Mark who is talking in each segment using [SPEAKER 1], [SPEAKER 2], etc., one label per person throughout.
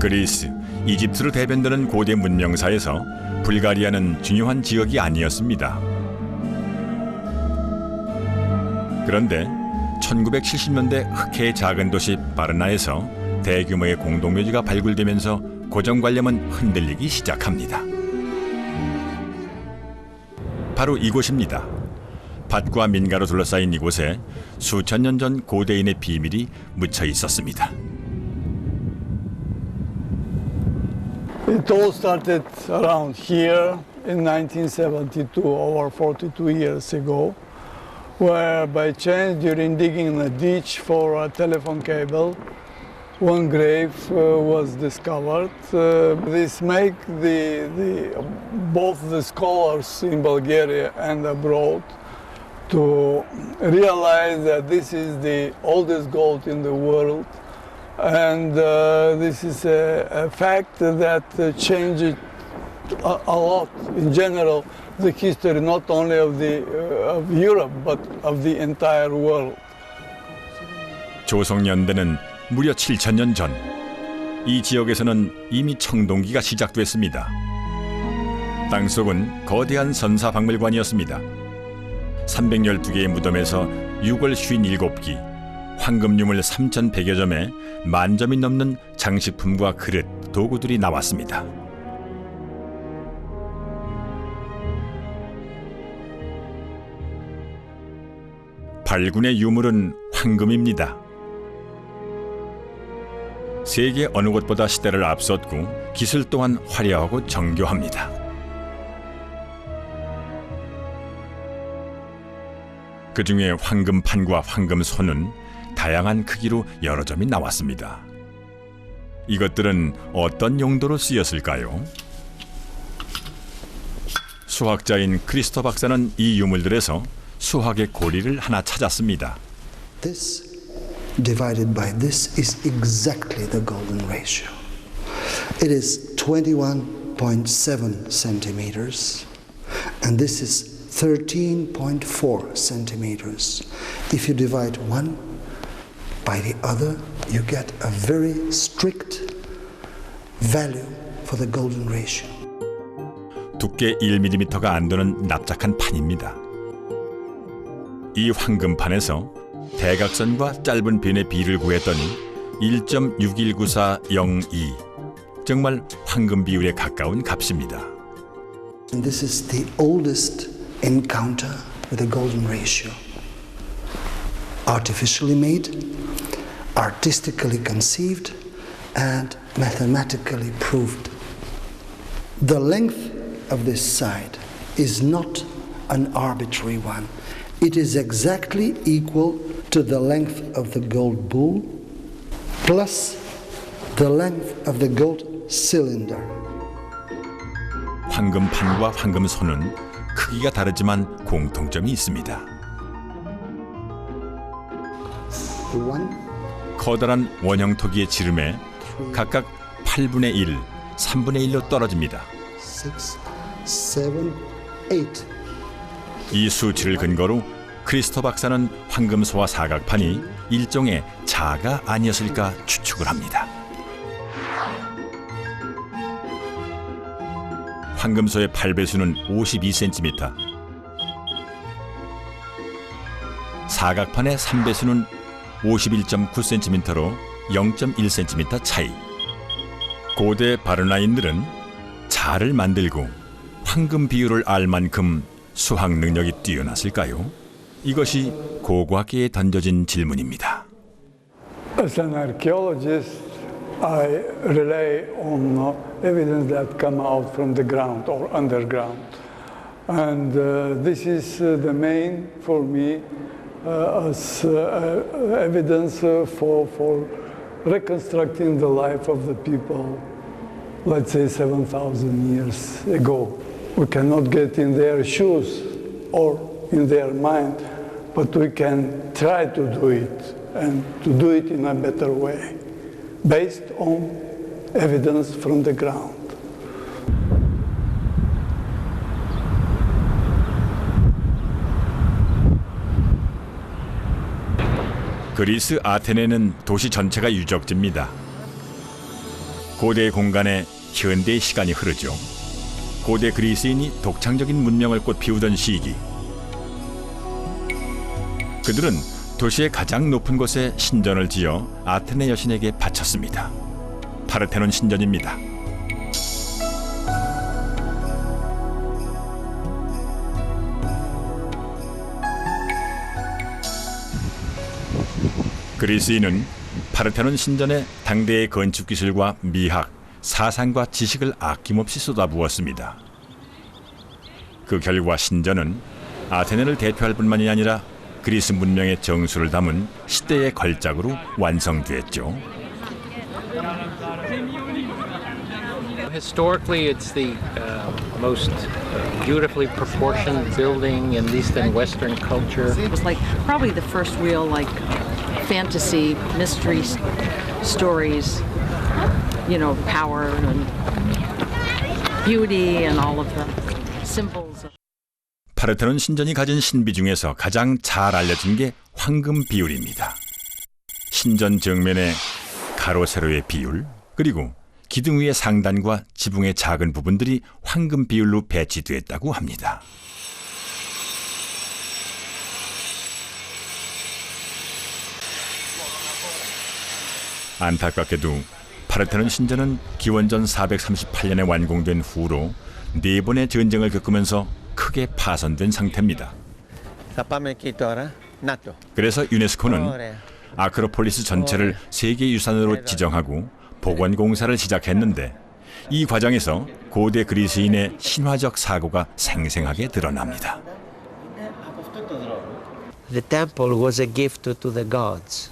[SPEAKER 1] 그리스, 이집트로 대변되는 고대 문명사에서 불가리아는 중요한 지역이 아니었습니다. 그런데 1970년대 흑해의 작은 도시 바르나에서 대규모의 공동묘지가 발굴되면서 고정관념은 흔들리기 시작합니다. 바로 이곳입니다. 밭과 민가로 둘러싸인 이곳에 수천 년 전 고대인의 비밀이 묻혀 있었습니다.
[SPEAKER 2] It all started around here in 1972, over 42 years ago, where by chance during digging a ditch for a telephone cable, one grave was discovered. This make both the scholars in Bulgaria and abroad to realize that this is the oldest gold in the world, and this is a fact that changed a lot in general the history not only of Europe but of the entire world.
[SPEAKER 1] 조성연대는 무려 7,000년 전 이 지역에서는 이미 청동기가 시작됐습니다. 땅속은 거대한 선사박물관이었습니다. 312개의 무덤에서 6월 57기, 황금 유물 3,100여 점에 10,000점이 넘는 장식품과 그릇, 도구들이 나왔습니다. 발군의 유물은 황금입니다. 세계 어느 곳보다 시대를 앞섰고 기술 또한 화려하고 정교합니다. 그중에 황금판과 황금손은 다양한 크기로 여러 점이 나왔습니다. 이것들은 어떤 용도로 쓰였을까요? 수학자인 크리스토 박사는 이 유물들에서 수학의 고리를 하나 찾았습니다.
[SPEAKER 3] This divided by this is exactly the golden ratio. It is 21.7 centimeters, and this is 13.4 centimeters. If you divide one by the other, you get a very strict value for the golden ratio.
[SPEAKER 1] 두께 1mm가 안 되는 납작한 판입니다. 이 황금판에서 대각선과 짧은 변의 비를 구했더니 1.61940.2, 정말 황금 비율에 가까운 값입니다.
[SPEAKER 3] And this is the oldest encounter with the golden ratio. Artificially made, artistically conceived, and mathematically proved. The length of this side is not an arbitrary one. It is exactly equal to the length of the gold bull plus the length of the gold cylinder.
[SPEAKER 1] 황금판과 황금손은 크기가 다르지만 공통점이 있습니다.
[SPEAKER 3] One,
[SPEAKER 1] 커다란 원형 토기의 지름에 각각 8분의 1, 3분의 1로 떨어집니다.
[SPEAKER 3] 6, 7, 8.
[SPEAKER 1] 이 수치를 근거로 크리스토 박사는 황금소와 사각판이 일종의 자가 아니었을까 추측을 합니다. 황금소의 8배수는 52cm, 사각판의 3배수는 51.9cm로 0.1cm 차이. 고대 바르나인들은 자를 만들고 황금 비율을 알 만큼 수학 능력이 뛰어났을까요? 이것이 고고학계에 던져진 질문입니다.
[SPEAKER 2] As an archaeologist, I rely on evidence that come out from the ground or underground. And this is the main for me as evidence for reconstructing the life of the people, let's say 7,000 years ago. We cannot get in their shoes or in their mind, but we can try to do it and to do it in a better way, based on evidence from the ground.
[SPEAKER 1] 그리스 아테네는 도시 전체가 유적지입니다. 고대 공간에 현대의 시간이 흐르죠. 고대 그리스인이 독창적인 문명을 꽃피우던 시기. 그들은 도시의 가장 높은 곳에 신전을 지어 아테네 여신에게 바쳤습니다. 파르테논 신전입니다. 그리스인은 파르테논 신전에 당대의 건축 기술과 미학, 사상과 지식을 아낌없이 쏟아부었습니다. 그 결과 신전은 아테네를 대표할 뿐만이 아니라 그리스 문명의 정수를 담은 시대의 걸작으로 완성됐죠.
[SPEAKER 4] Historically, it's the most beautifully proportioned building in East and Western culture.
[SPEAKER 5] It was like probably the first real like fantasy mystery stories, you know, power and beauty and all of the symbols.
[SPEAKER 1] 파르테논 신전이 가진 신비 중에서 가장 잘 알려진 게 황금 비율입니다. 신전 정면에 가로 세로의 비율, 그리고 기둥 위의 상단과 지붕의 작은 부분들이 황금 비율로 배치됐다고 합니다. 안타깝게도 파르테논 신전은 기원전 438년에 완공된 후로 4번의 전쟁을 겪으면서 크게 파손된 상태입니다. 그래서 유네스코는 아크로폴리스 전체를 세계유산으로 지정하고 복원 공사를 시작했는데 이 과정에서 고대 그리스인의 신화적 사고가 생생하게 드러납니다.
[SPEAKER 6] The temple was a gift to the gods,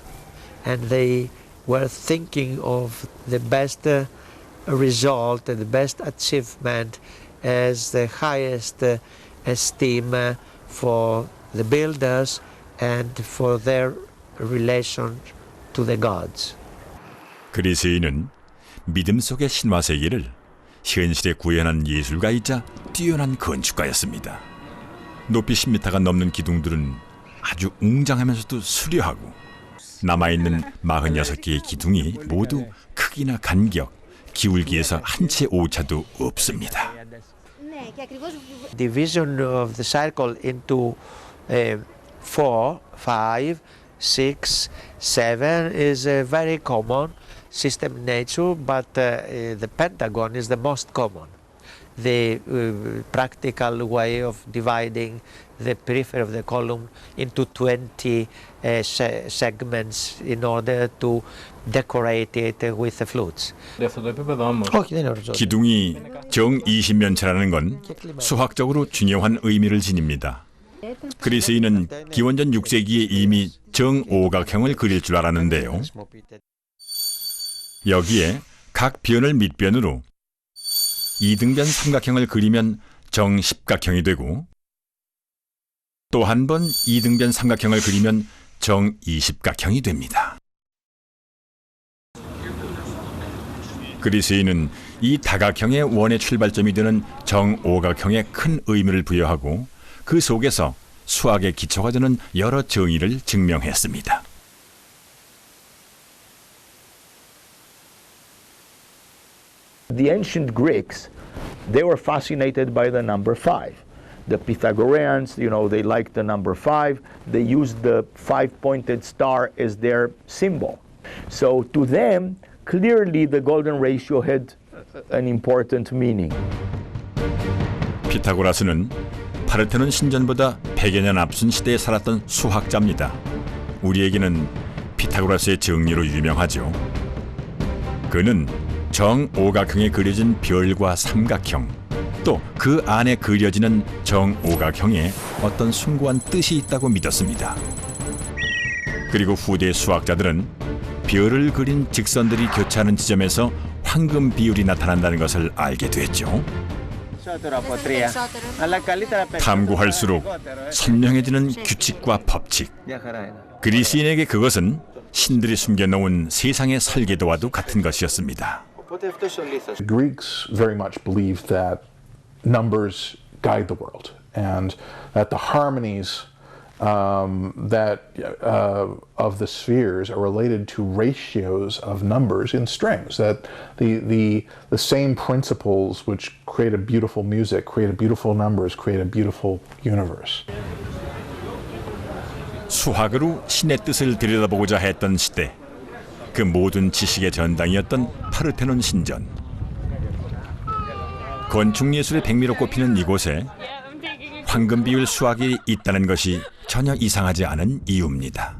[SPEAKER 6] and they were thinking of the best result, the best achievement as the highest esteem for the builders and for their relation to the gods.
[SPEAKER 1] 그리스인은 믿음 속의 신화 세계를 현실에 구현한 예술가이자 뛰어난 건축가였습니다. 높이 10m가 넘는 기둥들은 아주 웅장하면서도 수려하고 남아있는 46개의 기둥이 모두 크기나 간격, 기울기에서 한 채 오차도 없습니다.
[SPEAKER 6] Division of the circle into 4, 5, 6, 7 is a very common system in nature, but the pentagon is the most common. The practical way of dividing the periphery of the column into 20 segments in order to decorate it with the flutes.
[SPEAKER 1] 기둥이 정 20면체라는 건 수학적으로 중요한 의미를 지닙니다. 그리스인은 기원전 6세기에 이미 정오각형을 그릴 줄 알았는데요. 여기에 각 변을 밑변으로 이등변 삼각형을 그리면 정십각형이 되고 또 한 번 이등변 삼각형을 그리면 정이십각형이 됩니다. 그리스인은 이 다각형의 원의 출발점이 되는 정오각형에 큰 의미를 부여하고 그 속에서 수학의 기초가 되는 여러 정의를 증명했습니다.
[SPEAKER 7] The ancient Greeks, they were fascinated by the number 5. The Pythagoreans, you know, they liked the number 5. They used the 5-pointed star as their symbol. So to them, clearly the golden ratio had an important meaning.
[SPEAKER 1] 피타고라스는 파르테논 신전보다 100여 년 앞선 시대에 살았던 수학자입니다. 우리에게는 피타고라스의 정리로 유명하죠. 그는 정오각형에 그려진 별과 삼각형, 또 그 안에 그려지는 정오각형에 어떤 숭고한 뜻이 있다고 믿었습니다. 그리고 후대 수학자들은 별을 그린 직선들이 교차하는 지점에서 황금 비율이 나타난다는 것을 알게 됐죠. 탐구할수록 선명해지는 규칙과 법칙. 그리스인에게 그것은 신들이 숨겨놓은 세상의 설계도와도 같은 것이었습니다.
[SPEAKER 8] Greeks very much believed that numbers guide the world and that the harmonies of the spheres are related to ratios of numbers in strings. That the same principles which create a beautiful music, create a beautiful numbers, create a beautiful universe.
[SPEAKER 1] 수학으로 신의 뜻을 들여다보고자 했던 시대, 그 모든 지식의 전당이었던 파르테논 신전. 건축예술의 백미로 꼽히는 이곳에 황금 비율 수학이 있다는 것이 전혀 이상하지 않은 이유입니다.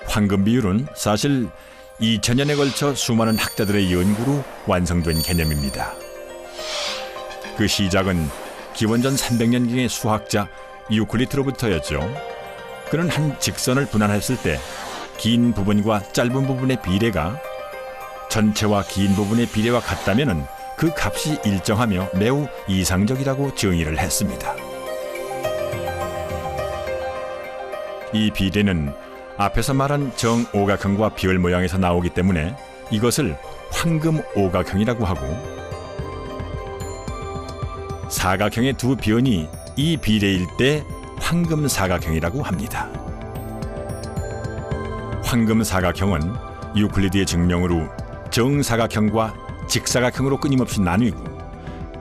[SPEAKER 1] 황금 비율은 사실 2000년에 걸쳐 수많은 학자들의 연구로 완성된 개념입니다. 그 시작은 기원전 300년경의 수학자 유클리드로부터였죠. 그는 한 직선을 분할했을 때 긴 부분과 짧은 부분의 비례가 전체와 긴 부분의 비례와 같다면 그 값이 일정하며 매우 이상적이라고 정의를 했습니다. 이 비례는 앞에서 말한 정오각형과 비열 모양에서 나오기 때문에 이것을 황금 오각형이라고 하고, 사각형의 두 변이 이 비례일 때 황금 사각형이라고 합니다. 황금 사각형은 유클리드의 증명으로 정사각형과 직사각형으로 끊임없이 나뉘고,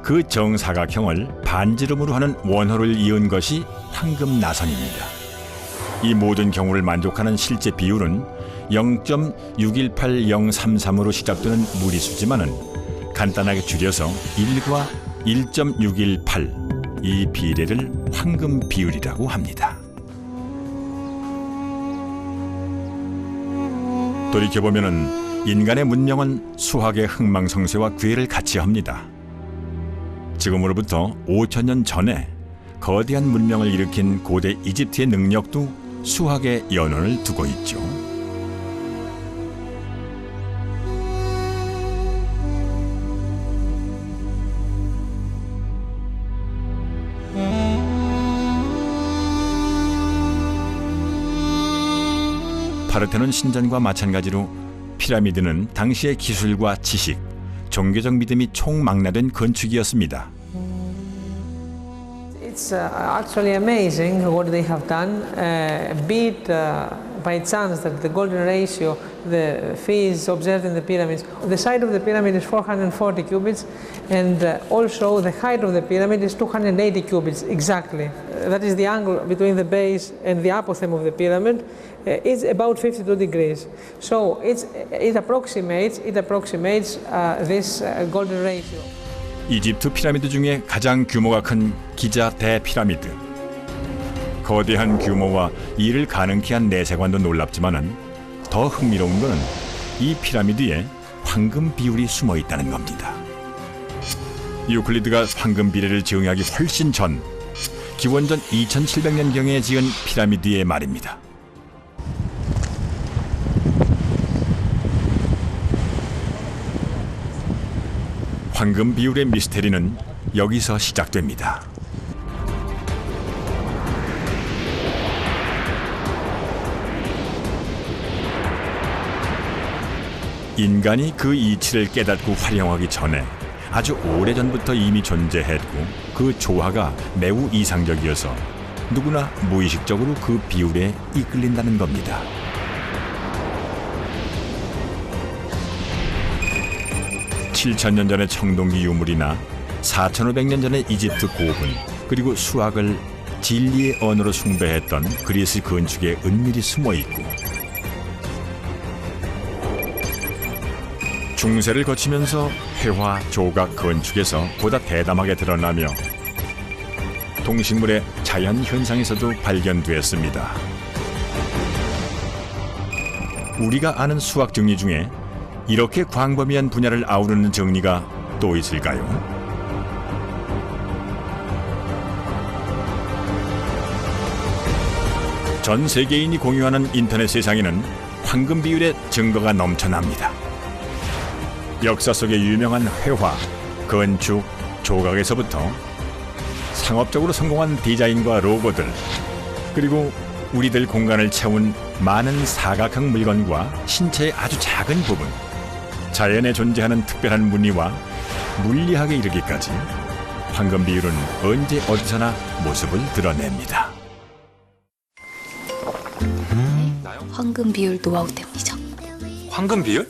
[SPEAKER 1] 그 정사각형을 반지름으로 하는 원호를 이은 것이 황금 나선입니다. 이 모든 경우를 만족하는 실제 비율은 0.618033으로 시작되는 무리수지만은 간단하게 줄여서 1과 1.618, 이 비례를 황금 비율이라고 합니다. 돌이켜보면은 인간의 문명은 수학의 흥망성쇠와 괴를 같이 합니다. 지금으로부터 5000년 전에 거대한 문명을 일으킨 고대 이집트의 능력도 수학의 연원을 두고 있죠. 파르테논 신전과 마찬가지로 피라미드는 당시의 기술과 지식, 종교적 믿음이 총망라된 건축이었습니다.
[SPEAKER 9] It's actually amazing what they have done, be it by chance that the golden ratio, the phase observed in the pyramids, the side of the pyramid is 440 cubits, and also the height of the pyramid is 280 cubits exactly. That is the angle between the base and the apotheme of the pyramid. It's about 52 degrees. So it approximates this golden ratio.
[SPEAKER 1] 이집트 피라미드 중에 가장 규모가 큰 기자 대피라미드. 거대한 규모와 이를 가능케 한 내세관도 놀랍지만은 더 흥미로운 것은 이 피라미드에 황금 비율이 숨어 있다는 겁니다. 유클리드가 황금 비례를 정의하기 훨씬 전 기원전 2700년경에 지은 피라미드의 말입니다. 황금 비율의 미스테리는 여기서 시작됩니다. 인간이 그 이치를 깨닫고 활용하기 전에 아주 오래전부터 이미 존재했고, 그 조화가 매우 이상적이어서 누구나 무의식적으로 그 비율에 이끌린다는 겁니다. (7,000년) 전의 청동기 유물이나 4,500년 전의 이집트 고분, 그리고 수학을 진리의 언어로 숭배했던 그리스 건축에 은밀히 숨어있고, 중세를 거치면서 회화, 조각, 건축에서 보다 대담하게 드러나며 동식물의 자연 현상에서도 발견되었습니다. 우리가 아는 수학 정리 중에 이렇게 광범위한 분야를 아우르는 정리가 또 있을까요? 전 세계인이 공유하는 인터넷 세상에는 황금 비율의 증거가 넘쳐납니다. 역사 속의 유명한 회화, 건축, 조각에서부터 상업적으로 성공한 디자인과 로고들, 그리고 우리들 공간을 채운 많은 사각형 물건과 신체의 아주 작은 부분, 자연에 존재하는 특별한 무늬와 물리학에 이르기까지 황금 비율은 언제 어디서나 모습을 드러냅니다.
[SPEAKER 10] 황금 비율 노하우 때문이죠.
[SPEAKER 11] 황금 비율?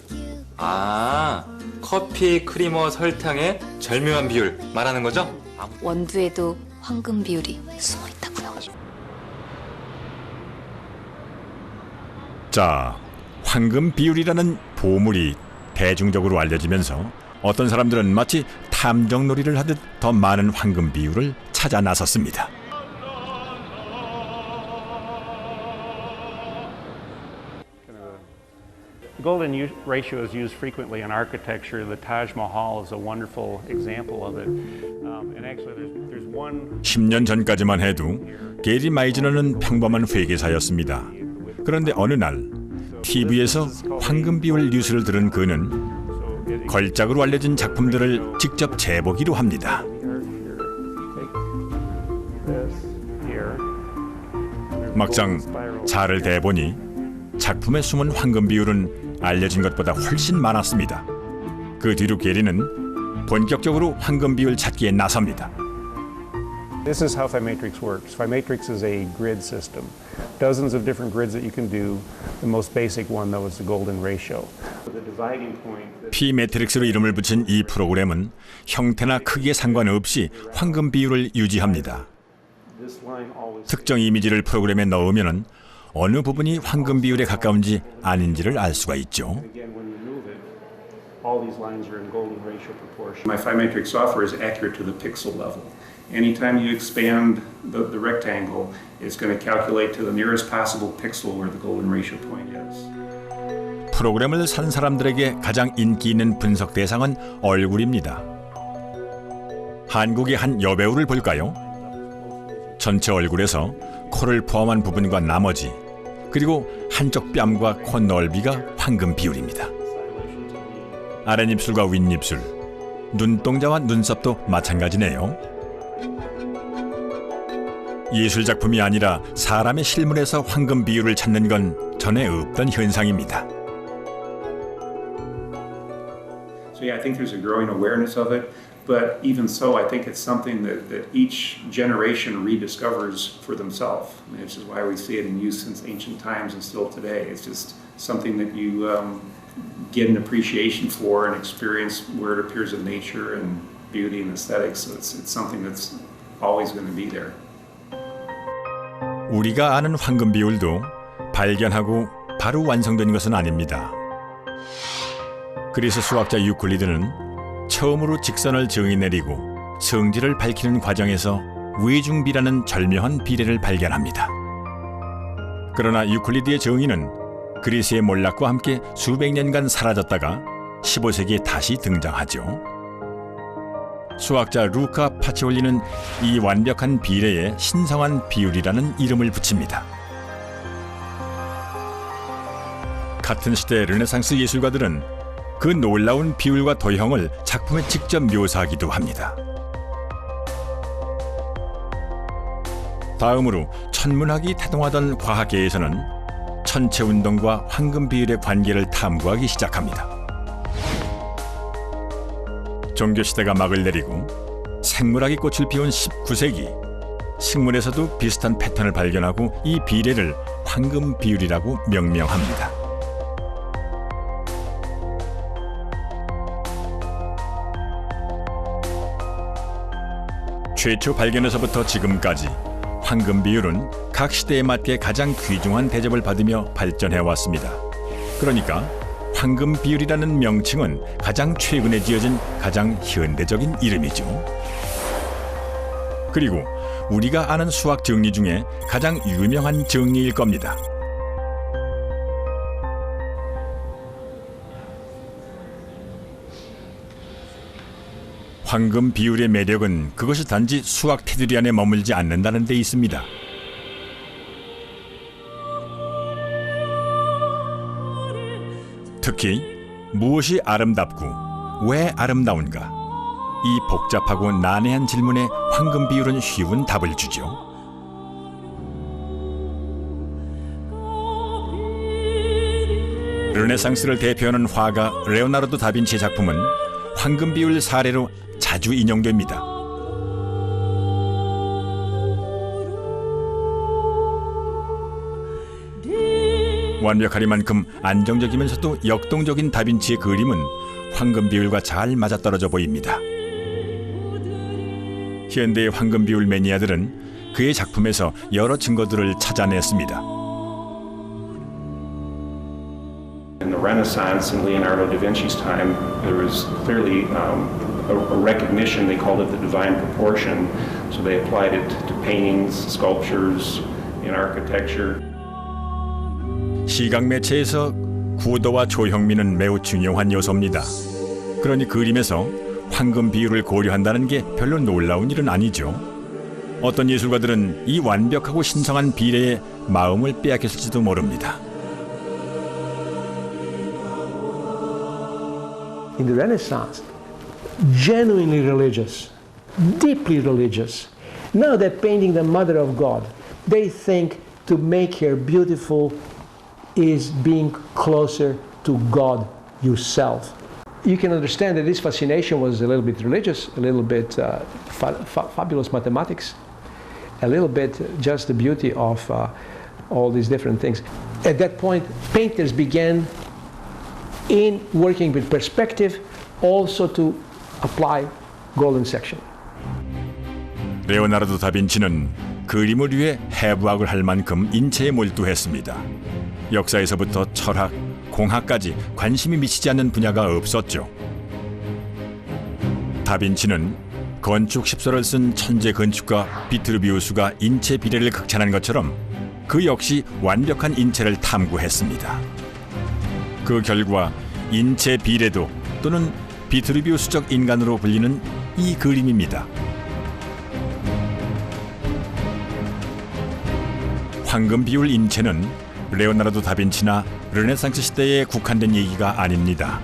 [SPEAKER 11] 아, 커피, 크리머, 설탕의 절묘한 비율 말하는 거죠?
[SPEAKER 10] 원두에도 황금 비율이 숨어 있다고요.
[SPEAKER 1] 자, 황금 비율이라는 보물이 대중적으로 알려지면서 어떤 사람들은 마치 탐정놀이를 하듯 더 많은 황금 비율을 찾아 나섰습니다.
[SPEAKER 12] The golden ratio is used frequently in architecture. The Taj Mahal is a wonderful example of it. And actually, there's one.
[SPEAKER 1] 10년 전까지만 해도 게리 마이즈너는 평범한 회계사였습니다. 그런데 어느 날 TV에서 황금 비율 뉴스를 들은 그는 걸작으로 알려진 작품들을 직접 재보기로 합니다. 막상 자를 대보니 작품에 숨은 황금 비율은 알려진 것보다 훨씬 많았습니다. 그 뒤로 게리는 본격적으로 황금 비율 찾기에 나섭니다.
[SPEAKER 12] This is how Phymatrix works. Phymatrix is a grid system. Dozens of different grids that you can do. The most basic one, though, is the golden ratio. The dividing point.
[SPEAKER 1] P매트릭스로 이름을 붙인 이 프로그램은 형태나 크기에 상관없이 황금 비율을 유지합니다. 특정 이미지를 프로그램에 넣으면 어느 부분이 황금 비율에 가까운지 아닌지를 알 수가 있죠.
[SPEAKER 12] All these lines are in golden ratio proportion.
[SPEAKER 13] My Phymatrix software is accurate to the pixel level. Anytime you expand the rectangle, it's going to calculate to the nearest possible pixel where the golden ratio point is.
[SPEAKER 1] 프로그램을 산 사람들에게 가장 인기 있는 분석 대상은 얼굴입니다. 한국의 한 여배우를 볼까요? 전체 얼굴에서 코를 포함한 부분과 나머지, 그리고 한쪽 뺨과 코 넓이가 황금 비율입니다. 아랫입술과 윗입술, 눈동자와 눈썹도 마찬가지네요. 예술작품이 아니라 사람의 실물에서 황금 비율을 찾는 건 전에 없던 현상입니다.
[SPEAKER 13] So yeah, I think there's a growing awareness of it, but even so, I think it's something that each generation rediscovers for themselves. I mean, this is why we see it in use since ancient times and still today. It's just something that you get an appreciation for and experience where it appears in nature and beauty and aesthetics. So it's something that's always going to be there.
[SPEAKER 1] 우리가 아는 황금 비율도 발견하고 바로 완성된 것은 아닙니다. 그래서 수학자 유클리드는 처음으로 직선을 정의 내리고 성질을 밝히는 과정에서 외중비라는 절묘한 비례를 발견합니다. 그러나 유클리드의 정의는 그리스의 몰락과 함께 수백 년간 사라졌다가 15세기에 다시 등장하죠. 수학자 루카 파치올리는 이 완벽한 비례에 신성한 비율이라는 이름을 붙입니다. 같은 시대 르네상스 예술가들은 그 놀라운 비율과 도형을 작품에 직접 묘사하기도 합니다. 다음으로 천문학이 태동하던 과학계에서는 천체 운동과 황금 비율의 관계를 탐구하기 시작합니다. 종교시대가 막을 내리고 생물학이 꽃을 피운 19세기, 식물에서도 비슷한 패턴을 발견하고 이 비례를 황금 비율이라고 명명합니다. 최초 발견에서부터 지금까지 황금 비율은 각 시대에 맞게 가장 귀중한 대접을 받으며 발전해왔습니다. 그러니까 황금 비율이라는 명칭은 가장 최근에 지어진 가장 현대적인 이름이죠. 그리고 우리가 아는 수학 정리 중에 가장 유명한 정리일 겁니다. 황금 비율의 매력은 그것이 단지 수학 테두리 안에 머물지 않는다는 데 있습니다. 특히 무엇이 아름답고 왜 아름다운가? 이 복잡하고 난해한 질문에 황금 비율은 쉬운 답을 주죠. 르네상스를 대표하는 화가 레오나르도 다빈치의 작품은 황금 비율 사례로 자주 인용됩니다. 완벽하리만큼 안정적이면서도 역동적인 다빈치의 그림은 황금 비율과 잘 맞아떨어져 보입니다. 현대의 황금 비율 매니아들은 그의 작품에서 여러 증거들을 찾아냈습니다.
[SPEAKER 13] In the Renaissance in Leonardo da Vinci's time, there was clearly a recognition. They called it the divine proportion, so they applied it to paintings, sculptures, in architecture.
[SPEAKER 1] 시각 매체에서 구도와 조형미는 매우 중요한 요소입니다. 그러니 그림에서 황금 비율을 고려한다는 게 별로 놀라운 일은 아니죠. 어떤 예술가들은 이 완벽하고 신성한 비례에 마음을 빼앗겼을지도 모릅니다.
[SPEAKER 14] In the Renaissance, genuinely religious, deeply religious. Now they're painting the Mother of God. They think to make her beautiful is being closer to God yourself. You can understand that this fascination was a little bit religious, a little bit fabulous mathematics, a little bit just the beauty of all these different things. At that point, painters began in working with perspective also to apply golden section.
[SPEAKER 1] 레오나르도 다빈치는 그림을 위해 해부학을 할 만큼 인체에 몰두했습니다. 역사에서부터 철학, 공학까지 관심이 미치지 않는 분야가 없었죠. 다빈치는 건축 십서를 쓴 천재 건축가 비트루비우스가 인체 비례를 극찬한 것처럼 그 역시 완벽한 인체를 탐구했습니다. 그 결과 인체 비례도 또는 비트루비우스적 인간으로 불리는 이 그림입니다. 황금 비율 인체는 레오나르도 다빈치나 르네상스 시대에 국한된 얘기가 아닙니다.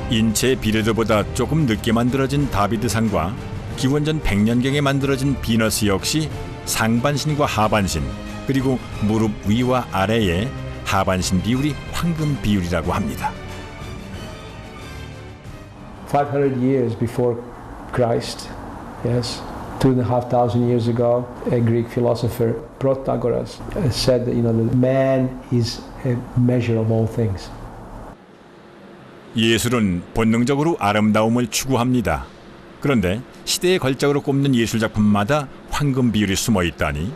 [SPEAKER 1] 인체 비례도보다 조금 늦게 만들어진 다비드상과 기원전 100년경에 만들어진 비너스 역시 상반신과 하반신 그리고 무릎 위와 아래의 하반신 비율이 황금 비율이라고 합니다.
[SPEAKER 14] 500 years before Christ, yes, 2,500 years ago, a Greek philosopher, Protagoras, said that that man is a measure of all things.
[SPEAKER 1] 예술은 본능적으로 아름다움을 추구합니다. 그런데 시대의 걸작으로 꼽는 예술 작품마다 황금 비율이 숨어 있다니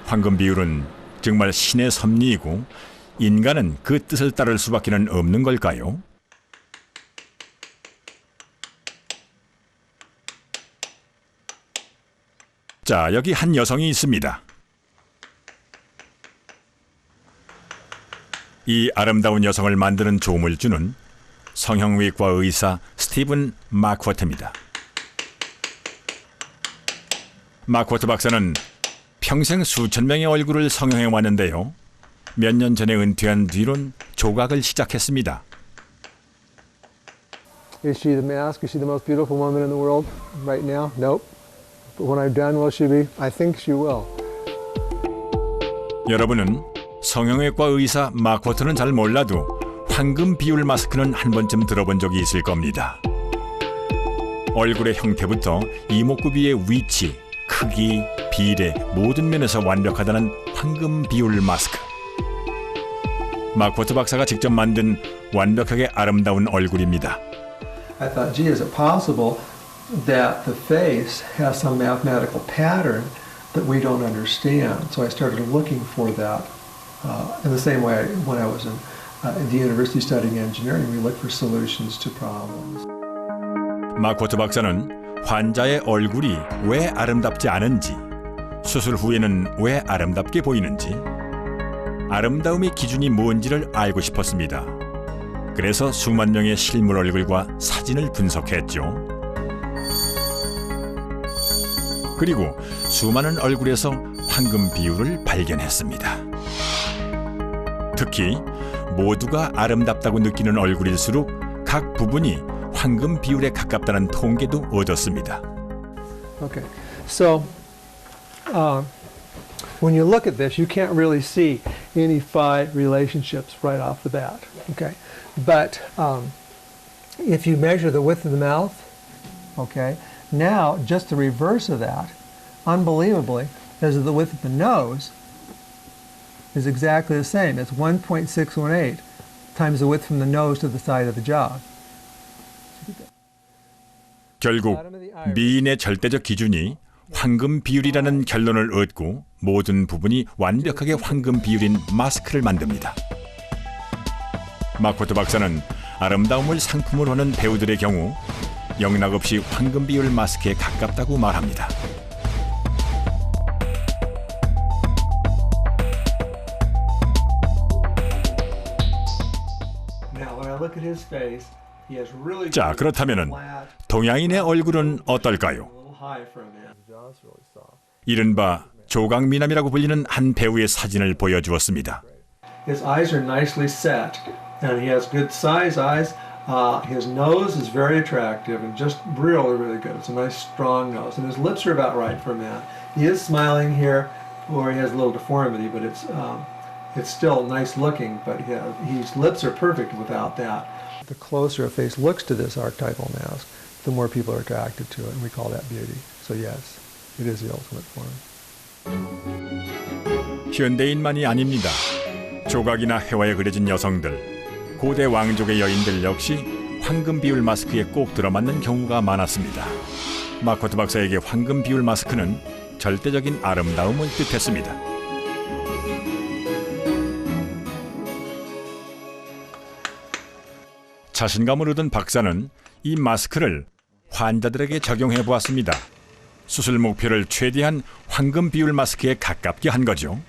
[SPEAKER 1] 황금 비율은 정말 신의 섭리이고 인간은 그 뜻을 따를 수밖에는 없는 걸까요? 자, 여기 한 여성이 있습니다. 이 아름다운 여성을 만드는 조물주는 성형외과 의사 스티븐 마크워트입니다. 마크워트 박사는 평생 수천 명의 얼굴을 성형해 왔는데요. 몇 년 전에 은퇴한 뒤론 조각을 시작했습니다.
[SPEAKER 15] Is she the mask? Is she the most beautiful woman in the world right now? Nope. But when I'm done, will she be? I think she will.
[SPEAKER 1] 여러분은 성형외과 의사 마크워트는 잘 몰라도 황금 비율 마스크는 한 번쯤 들어본 적이 있을 겁니다. 얼굴의 형태부터 이목구비의 위치, 크기, 비례 모든 면에서 완벽하다는 황금 비율 마스크. 마크워트 박사가 직접 만든 완벽하게 아름다운 얼굴입니다.
[SPEAKER 15] I thought, gee, is it possible that the face has some mathematical pattern that we don't understand? So I started looking for that. In the same way, when I was in the university studying engineering, we looked for solutions to problems.
[SPEAKER 1] 마코트 박사는 환자의 얼굴이 왜 아름답지 않은지, 수술 후에는 왜 아름답게 보이는지, 아름다움의 기준이 뭔지를 알고 싶었습니다. 그래서 수만 명의 실물 얼굴과 사진을 분석했죠. 그리고 수많은 얼굴에서 황금 비율을 발견했습니다. 특히 모두가 아름답다고 느끼는 얼굴일수록 각 부분이 황금 비율에 가깝다는 통계도 얻었습니다.
[SPEAKER 15] Okay, so when you look at this, you can't really see any phi relationships right off the bat. Okay, but if you measure the width of the mouth, okay, now just the reverse of that, unbelievably, is the width of the nose is exactly the same. It's 1.618 times the width from the nose to the side of the jaw.
[SPEAKER 1] 결국 미인의 절대적 기준이 황금 비율이라는 결론을 얻고 모든 부분이 완벽하게 황금 비율인 마스크를 만듭니다. 마코토 박사는 아름다움을 상품으로 하는 배우들의 경우 영락없이 황금 비율 마스크에 가깝다고 말합니다. 자, 그렇다면은 동양인의 얼굴은 어떨까요? 이른바 조각미남이라고 불리는 한 배우의 사진을 보여주었습니다.
[SPEAKER 15] His eyes are nicely set, and he has good size eyes. His nose is very attractive and just really, really good. It's a nice, strong nose, and his lips are about right for a man. He is smiling here, or he has a little deformity, but it's still nice looking. But his lips are perfect without that. The closer a face looks to this archetypal mask, the more people are attracted to it, and we call that beauty. So yes, it is the ultimate form.
[SPEAKER 1] 현대인만이 아닙니다. 조각이나 회화에 그려진 여성들, 고대 왕족의 여인들 역시 황금 비율 마스크에 꼭 들어맞는 경우가 많았습니다. 마코토 박사에게 황금 비율 마스크는 절대적인 아름다움을 뜻했습니다. 자신감을 얻은 박사는 이 마스크를 환자들에게 적용해 보았습니다. 수술 목표를 최대한 황금 비율 마스크에 가깝게 한 거죠.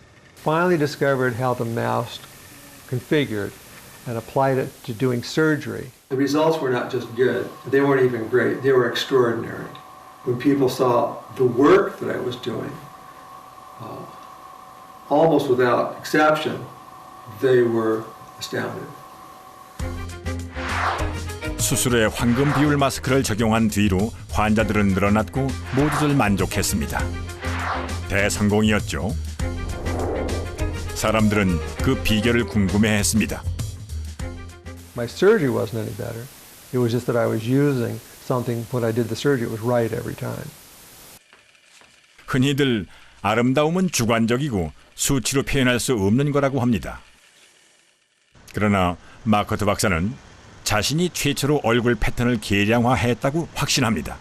[SPEAKER 15] Finally discovered how the mask configured and applied it to doing surgery. The results were not just good, they weren't even great, they were extraordinary. When people saw the work that I was doing, almost without exception, they were astounded.
[SPEAKER 1] 수술에 황금 비율 마스크를 적용한 뒤로 환자들은 늘어났고 모두들 만족했습니다. 대성공이었죠. 사람들은 그 비결을 궁금해했습니다.
[SPEAKER 15] My surgery wasn't any better. It was just that I was using something when I did the surgery, it was right every time.
[SPEAKER 1] 흔히들 아름다움은 주관적이고 수치로 표현할 수 없는 거라고 합니다. 그러나 마코토 박사는 자신이 최초로 얼굴 패턴을 계량화했다고 확신합니다.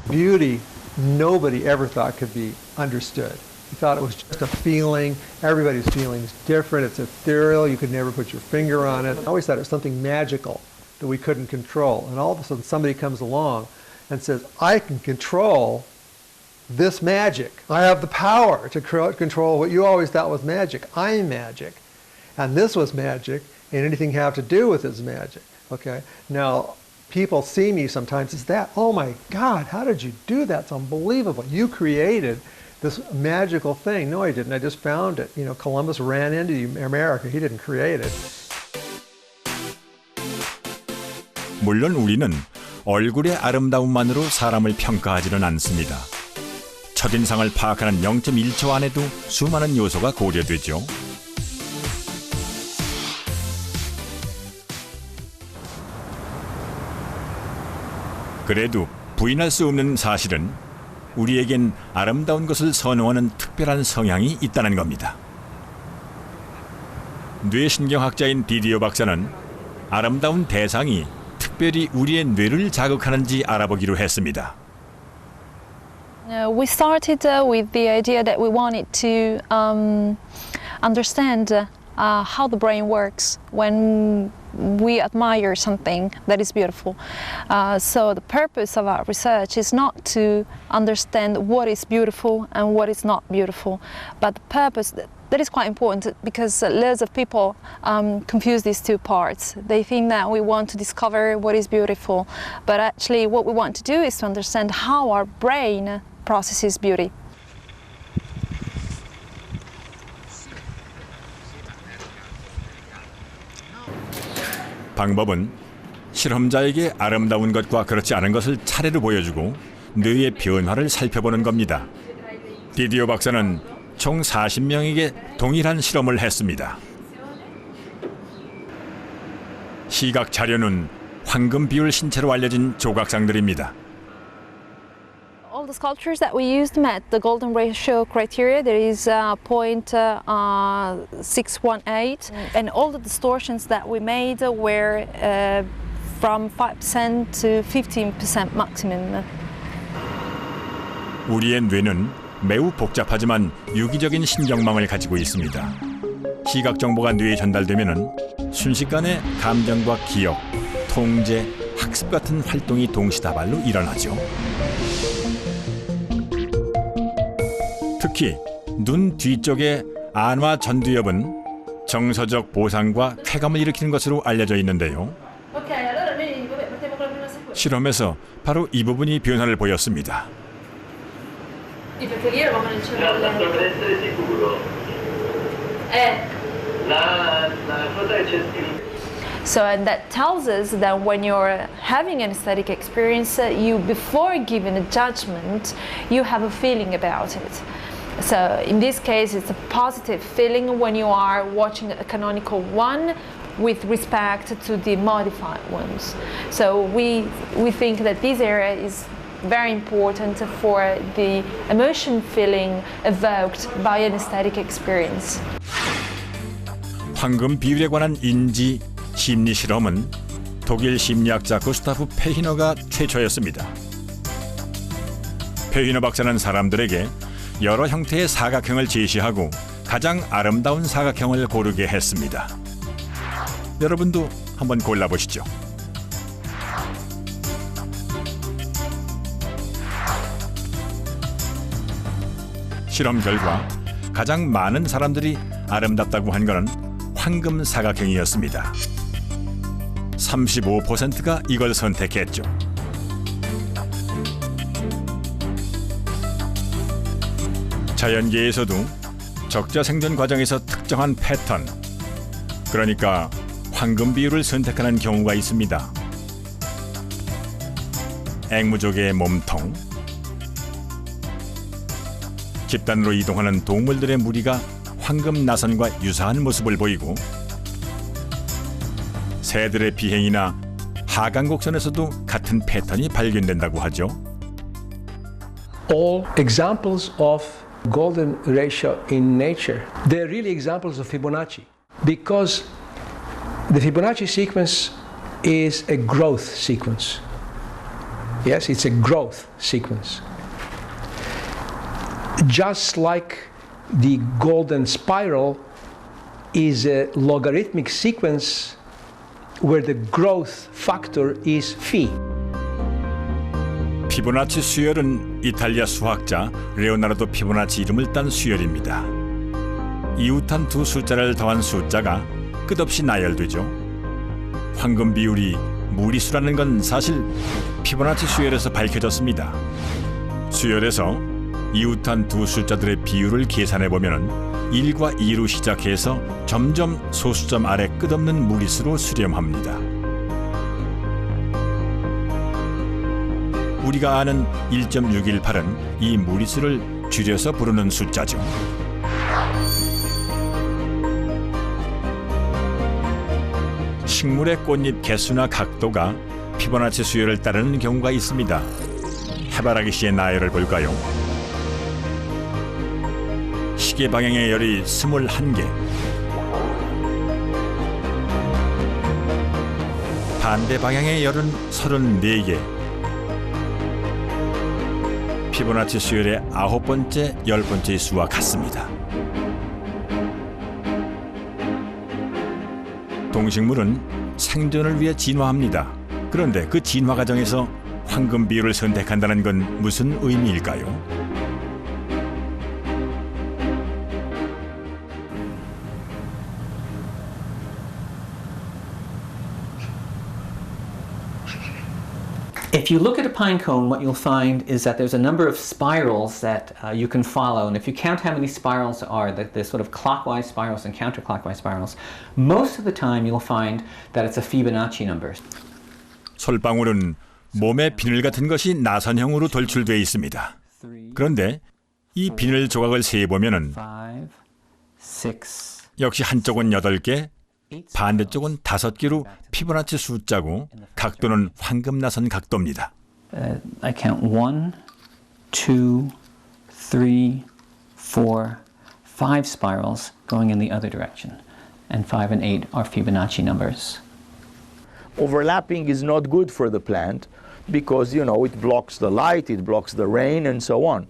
[SPEAKER 15] Beauty, nobody ever thought could be understood. You thought it was just a feeling. Everybody's feeling is different. It's ethereal. You could never put your finger on it. I always thought it was something magical that we couldn't control. And all of a sudden somebody comes along and says, I can control this magic. I have the power to control what you always thought was magic. I'm magic. And this was magic, and anything have to do with it is magic. Okay? Now, people see me sometimes as that. Oh my God, how did you do that? It's unbelievable. You created this magical thing. No, I didn't. I just found it. You know, Columbus ran into America. He didn't create it.
[SPEAKER 1] 물론 우리는 얼굴의 아름다움만으로 사람을 평가하지는 않습니다. 첫인상을 파악하는 0.1초 안에도 수많은 요소가 고려되죠. 그래도 부인할 수 없는 사실은 우리에겐 아름다운 것을 선호하는 특별한 성향이 있다는 겁니다. 뇌신경학자인 디디오 박사는 아름다운 대상이 특별히 우리의 뇌를 자극하는지 알아보기로 했습니다.
[SPEAKER 16] We started with the idea that we wanted to understand how the brain works when we admire something that is beautiful. So the purpose of our research is not to understand what is beautiful and what is not beautiful, but the purpose that is quite important because loads of people confuse these two parts. They think that we want to discover what is beautiful, but actually what we want to do is to understand how our brain processes beauty.
[SPEAKER 1] 방법은 실험자에게 아름다운 것과 그렇지 않은 것을 차례로 보여주고 뇌의 변화를 살펴보는 겁니다. 디디오 박사는 총 40명에게 동일한 실험을 했습니다. 시각 자료는 황금 비율 신체로 알려진 조각상들입니다.
[SPEAKER 16] All the sculptures that we used met the golden ratio criteria. There is 0.618, and all the distortions that we made were from 5% to 15% maximum.
[SPEAKER 1] 우리의 뇌는 매우 복잡하지만 유기적인 신경망을 가지고 있습니다. 시각 정보가 뇌에 전달되면은 순식간에 감정과 기억, 통제, 학습 같은 활동이 동시다발로 일어나죠. 특히 눈 뒤쪽의 안화 전두엽은 정서적 보상과 쾌감을 일으키는 것으로 알려져 있는데요. 실험에서 바로 이 부분이 변화를 보였습니다.
[SPEAKER 16] So, and that tells us that when you're having an aesthetic experience, you, before giving a judgment, you have a feeling about it. So in this case, it's a positive feeling when you are watching a canonical one with respect to the modified ones. So we think that this area is very important for the emotion feeling evoked by an aesthetic experience.
[SPEAKER 1] 황금 비율에 관한 인지 심리 실험은 독일 심리학자 구스타프 페히너가 최초였습니다. 페히너 박사는 사람들에게 여러 형태의 사각형을 제시하고 가장 아름다운 사각형을 고르게 했습니다. 여러분도 한번 골라보시죠. 실험 결과 가장 많은 사람들이 아름답다고 한 것은 황금 사각형이었습니다. 35%가 이걸 선택했죠. 자연계에서도 적자 생존 과정에서 특정한 패턴, 그러니까 황금 비율을 선택하는 경우가 있습니다. 앵무족의 몸통, 집단으로 이동하는 동물들의 무리가 황금 나선과 유사한 모습을 보이고, 새들의 비행이나 하강곡선에서도 같은 패턴이 발견된다고 하죠.
[SPEAKER 14] All examples of golden ratio in nature, they're really examples of Fibonacci, because the Fibonacci sequence is a growth sequence. Yes, it's a growth sequence. Just like the golden spiral is a logarithmic sequence where the growth factor is phi.
[SPEAKER 1] 피보나치 수열은 이탈리아 수학자 레오나르도 피보나치 이름을 딴 수열입니다. 이웃한 두 숫자를 더한 숫자가 끝없이 나열되죠. 황금 비율이 무리수라는 건 사실 피보나치 수열에서 밝혀졌습니다. 수열에서 이웃한 두 숫자들의 비율을 계산해보면 1과 2로 시작해서 점점 소수점 아래 끝없는 무리수로 수렴합니다. 우리가 아는 1.618은 이 무리수를 줄여서 부르는 숫자죠. 식물의 꽃잎 개수나 각도가 피보나치 수열을 따르는 경우가 있습니다. 해바라기 씨의 나열을 볼까요? 시계 방향의 열이 21개, 반대 방향의 열은 34개, 피보나치 수열의 9번째, 10번째 수와 같습니다. 동식물은 생존을 위해 진화합니다. 그런데 그 진화 과정에서 황금 비율을 선택한다는 건 무슨 의미일까요?
[SPEAKER 17] If you look at a pine cone, what you'll find is that there's a number of spirals that you can follow. And if you count how many spirals there are, there's sort of clockwise spirals and counterclockwise spirals, most of the time you'll find that it's a Fibonacci number.
[SPEAKER 1] 솔방울은 몸에 비늘 같은 것이 나선형으로 돌출되어 있습니다. 그런데 이 비늘 조각을 세보면은
[SPEAKER 17] 5, 6,
[SPEAKER 1] 역시 한쪽은 8개, 반대쪽은 5개로 피보나치 숫자고 각도는 황금나선 각도입니다.
[SPEAKER 17] I count 1, 2, 3, 4, 5 spirals going in the other direction. And 5 and 8 are Fibonacci numbers.
[SPEAKER 7] Overlapping is not good for the plant because, you know, it blocks the light, it blocks the rain, and so on.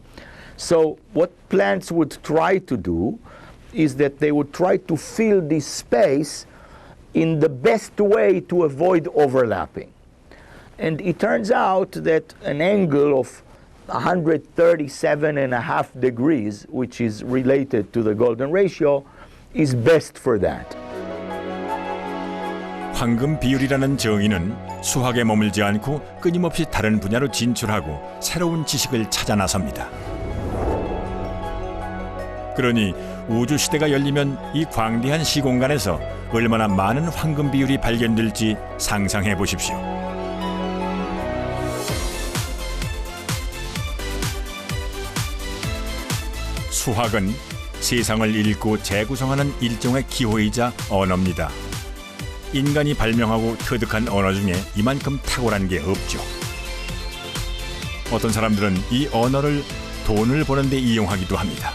[SPEAKER 7] So what plants would try to do is that they would try to fill this space in the best way to avoid overlapping. And it turns out that an angle of 137.5 degrees, which is related to the golden ratio, is best for that.
[SPEAKER 1] 황금 비율이라는 정의는 수학에 머물지 않고 끊임없이 다른 분야로 진출하고 새로운 지식을 찾아 나섭니다. 그러니 우주 시대가 열리면 이 광대한 시공간에서 얼마나 많은 황금 비율이 발견될지 상상해 보십시오. 수학은 세상을 읽고 재구성하는 일종의 기호이자 언어입니다. 인간이 발명하고 터득한 언어 중에 이만큼 탁월한 게 없죠. 어떤 사람들은 이 언어를 돈을 버는 데 이용하기도 합니다.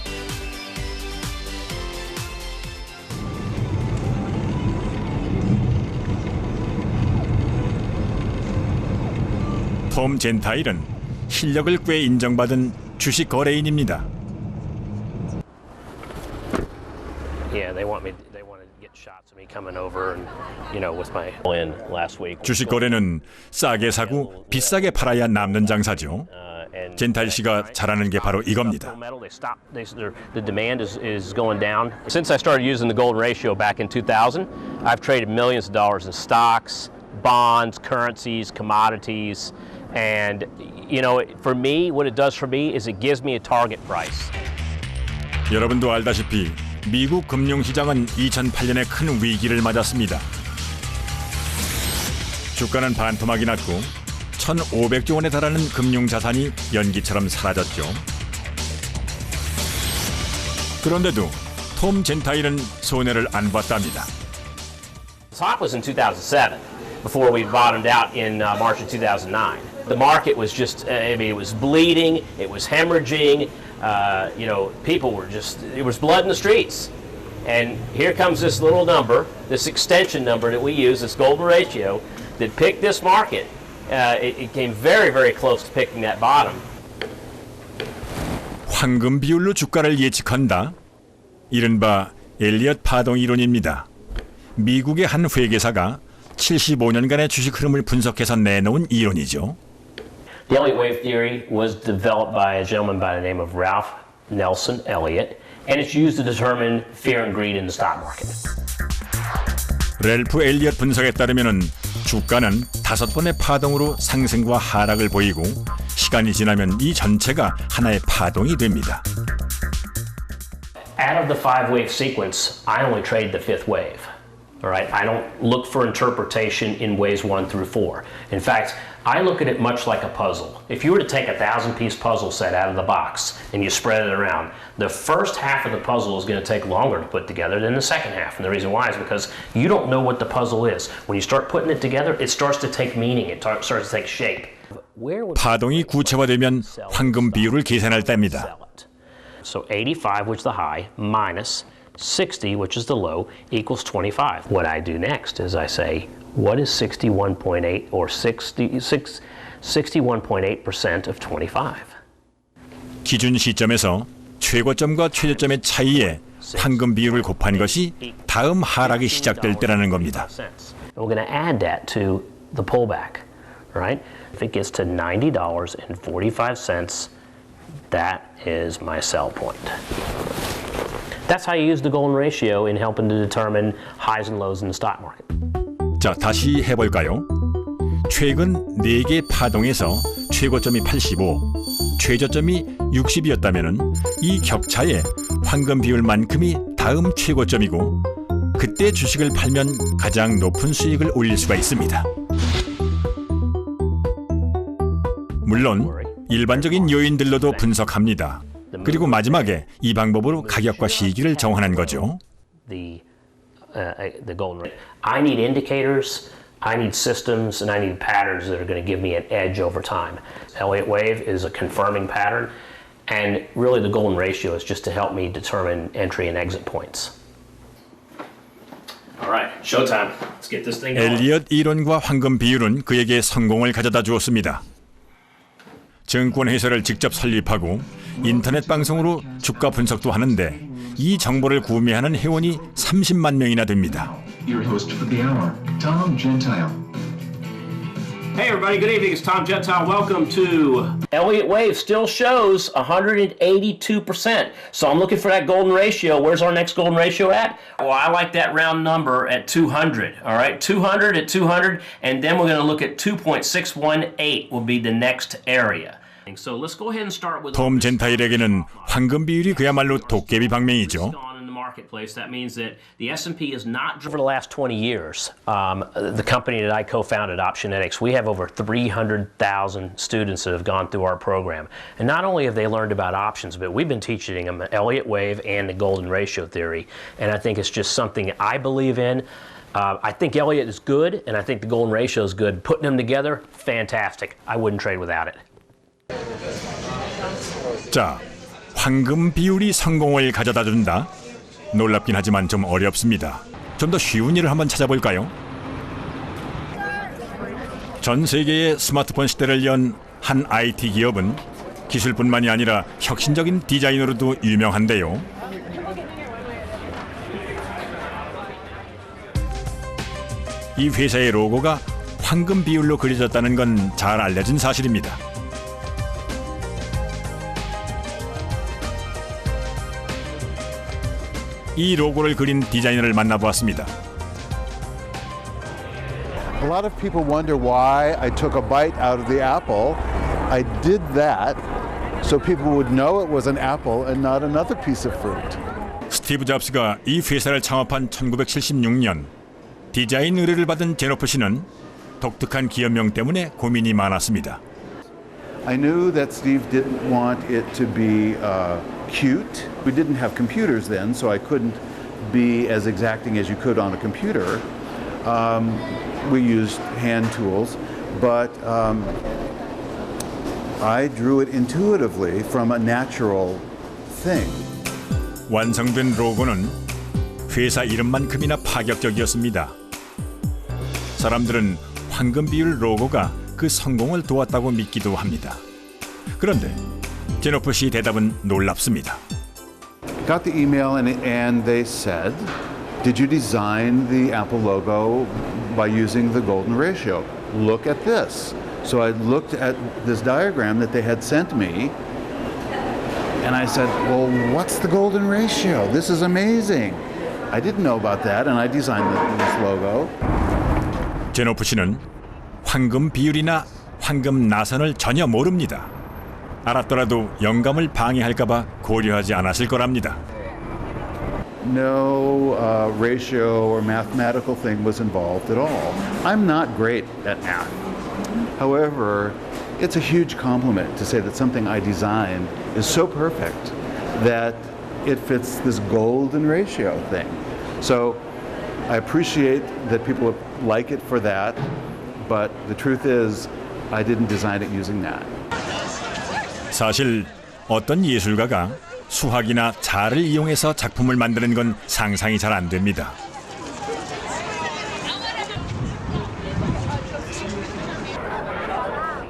[SPEAKER 1] 톰 젠타일은 실력을 꽤 인정받은 주식 거래인입니다. 주식 거래는 싸게 사고 비싸게 팔아야 남는 장사죠. 젠타일 씨가 잘하는 게 바로 이겁니다.
[SPEAKER 18] The demand is going down. Since I started using the golden ratio back in 2000, I've traded millions of dollars in stocks, bonds, currencies, commodities, and you know, for me, what it does for me is it gives me a target price.
[SPEAKER 1] 여러분도 알다시피 미국 금융시장은 2008년에 큰 위기를 맞았습니다. 주가는 반토막이 났고 1,500조 원에 달하는 금융자산이 연기처럼 사라졌죠. 그런데도 톰 젠타일은 손해를 안 봤답니다.
[SPEAKER 18] Top was in 2007 before we bottomed out in March of 2009. The market was just, I mean, it was bleeding, it was hemorrhaging, you know, people were just, it was blood in the streets. And here comes this little number, this extension number that we use, this golden ratio, that picked this market. It came very, very close to picking that bottom.
[SPEAKER 1] 황금 비율로 주가를 예측한다. 이른바 엘리엇 파동 이론입니다. 미국의 한 회계사가 75년간의 주식 흐름을 분석해서 내놓은 이론이죠.
[SPEAKER 18] The Elliott wave theory was developed by a gentleman by the name of Ralph Nelson Elliott, and it's used to determine fear and greed in the stock market.
[SPEAKER 1] 랠프 엘리엇 분석에 따르면은 주가는 5번의 파동으로 상승과 하락을 보이고 시간이 지나면 이 전체가 하나의 파동이 됩니다.
[SPEAKER 18] Out of the 5-wave sequence, I only trade the 5th wave. All right, I don't look for interpretation in waves 1 through 4. In fact, I look at it much like a puzzle. If you were to take a 1,000-piece puzzle set out of the box and you spread it around, the first half of the puzzle is going to take longer to put together than the second half. And the reason why is because you don't know what the puzzle is. When you start putting it together, it starts to take meaning. It starts to take shape.
[SPEAKER 1] 파동이 구체화되면 황금 비율을 계산할 때입니다.
[SPEAKER 18] So 85, which is the high, minus 60, which is the low, equals 25. What I do next is I say, what is 61.8 or 61.8% of 25?
[SPEAKER 1] 기준 시점에서 최고점과 최저점의 차이에 황금 비율을 곱한 것이 다음 하락이 시작될 때라는 겁니다.
[SPEAKER 18] We're going to add that to the pullback, right? If it gets to $90.45, that is my sell point. That's how you use the golden ratio in helping to determine highs and lows in the stock market.
[SPEAKER 1] 자, 다시 해볼까요? 최근 4개 파동에서 최고점이 85, 최저점이 60이었다면 이 격차의 황금 비율만큼이 다음 최고점이고 그때 주식을 팔면 가장 높은 수익을 올릴 수가 있습니다. 물론 일반적인 요인들로도 분석합니다. 그리고 마지막에 이 방법으로 가격과 시기를 정하는 거죠.
[SPEAKER 18] The golden ring. I need indicators, I need systems, and I need patterns that are going to give me an edge over time. Elliott wave is a confirming pattern, and really the golden ratio is just to help me determine entry and exit points. All right, showtime. Let's get this thing going.
[SPEAKER 1] 엘리엇 이론과 황금 비율은 그에게 성공을 가져다 주었습니다. 증권회사를 직접 설립하고 인터넷 방송으로 주가 분석도 하는데 이 정보를 구매하는 회원이 30만 명이나 됩니다.
[SPEAKER 19] Your host for the hour, Tom Gentile.
[SPEAKER 18] Hey everybody, good evening. It's Tom Gentile. Welcome to Elliott Wave. Still shows 182%. So I'm looking for that golden ratio. Where's our next golden ratio at? Well, I like that round number at 200. All right, 200 at 200, and then we're going to look at 2.618 will be the next area. So let's go ahead and start with
[SPEAKER 1] 톰 젠타일에게는 황금 비율이 그야말로 도깨비 방맹이죠.
[SPEAKER 18] marketplace. That means that the S&P is not over the last 20 years. The company that I co-founded, Optionetics, we have over 300,000 students that have gone through our program. And not only have they learned about options, but we've been teaching them Elliott wave and the golden ratio theory. And I think it's just something I believe in. I think Elliott is good, and I think the golden ratio is good. Putting them together, fantastic. I wouldn't trade without it.
[SPEAKER 1] 자, 황금 비율이 성공을 가져다 준다. 놀랍긴 하지만 좀 어렵습니다. 좀 더 쉬운 일을 한번 찾아볼까요? 전 세계의 스마트폰 시대를 연 한 IT 기업은 기술뿐만이 아니라 혁신적인 디자인으로도 유명한데요. 이 회사의 로고가 황금 비율로 그려졌다는 건 잘 알려진 사실입니다. 이 로고를 그린 디자이너를 만나보았습니다.
[SPEAKER 20] A lot of people wonder why I took a bite out of the apple. I did that so people would know it was an apple and not another piece of fruit.
[SPEAKER 1] 스티브 잡스가 이 회사를 창업한 1976년 디자인 의뢰를 받은 제노프 씨는 독특한 기업명 때문에 고민이 많았습니다.
[SPEAKER 20] I knew that Steve didn't want it to be cute. We didn't have computers then, so I couldn't be as exacting as you could on a computer. We used hand tools, but I drew it intuitively from a natural thing.
[SPEAKER 1] 완성된 로고는 회사 이름만큼이나 파격적이었습니다. 사람들은 황금 비율 로고가 그 성공을 도왔다고 믿기도 합니다. 그런데 제노프 씨 대답은 놀랍습니다.
[SPEAKER 20] Got the email and they said, "Did you design the Apple logo by using the golden ratio? Look at this." So I looked at this diagram that they had sent me, and I said, "Well, what's the golden ratio? This is amazing." I didn't know about that, and I designed this logo.
[SPEAKER 1] 제노프 씨는 황금 비율이나 황금 나선을 전혀 모릅니다. 알았더라도 영감을 방해할까봐 고려하지 않았을 거랍니다.
[SPEAKER 20] No ratio or mathematical thing was involved at all. I'm not great at math. However, it's a huge compliment to say that something I designed is so perfect that it fits this golden ratio thing. So I appreciate that people like it for that, but the truth is I didn't design it using that.
[SPEAKER 1] 사실 어떤 예술가가 수학이나 자를 이용해서 작품을 만드는 건 상상이 잘 안 됩니다.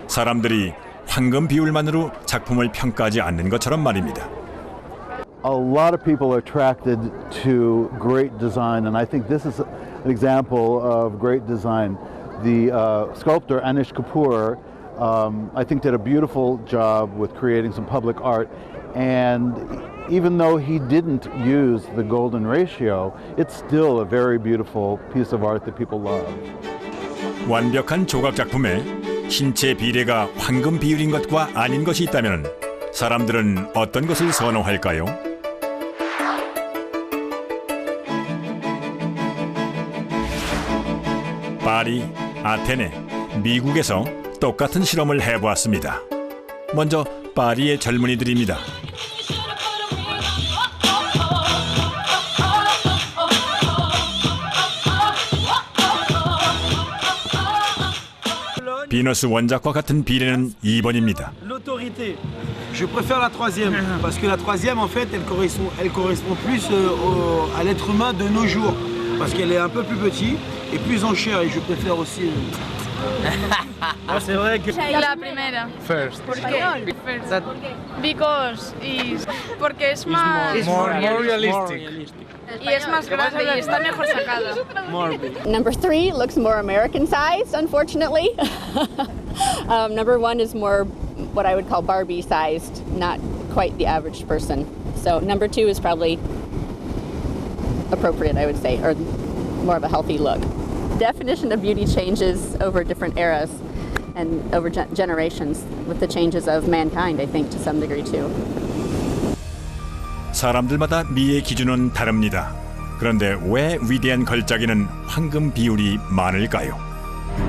[SPEAKER 1] 사람들이 황금 비율만으로 작품을 평가하지 않는 것처럼 말입니다.
[SPEAKER 20] A lot of people are attracted to great design, and I think this is an example of great design. The sculptor Anish Kapoor, I think, did a beautiful job with creating some public art, and even though he didn't use the golden ratio, it's still a very beautiful piece of art that people love.
[SPEAKER 1] 완벽한 조각 작품에 신체 비례가 황금 비율인 것과 아닌 것이 있다면 사람들은 어떤 것을 선호할까요? 파리, 아테네, 미국에서 똑같은 실험을 해보았습니다. 먼저 파리의 젊은이들입니다. 비너스 원작과 같은 비례는 2번입니다.
[SPEAKER 21] L'autorité. Je préfère la troisième, parce que la troisième, en fait, elle correspond plus à l'être humain de nos jours, parce qu'elle est un peu plus petite et plus en chair, et je préfère aussi... C'est vrai que...
[SPEAKER 22] La primera.
[SPEAKER 21] First.
[SPEAKER 22] ¿Por qué? First. Because porque es más...
[SPEAKER 21] More realistic.
[SPEAKER 22] Y es más grande y está mejor sacada.
[SPEAKER 23] Number 3 looks more American-sized, unfortunately. Number 1 is more what I would call Barbie-sized, not quite the average person. So number 2 is probably appropriate, I would say, or more of a healthy look. Definition of beauty changes over different eras and over generations with the changes of mankind, I think, to some degree too.
[SPEAKER 1] 사람들마다 미의 기준은 다릅니다. 그런데 왜 위대한 걸작에는 황금 비율이 많을까요?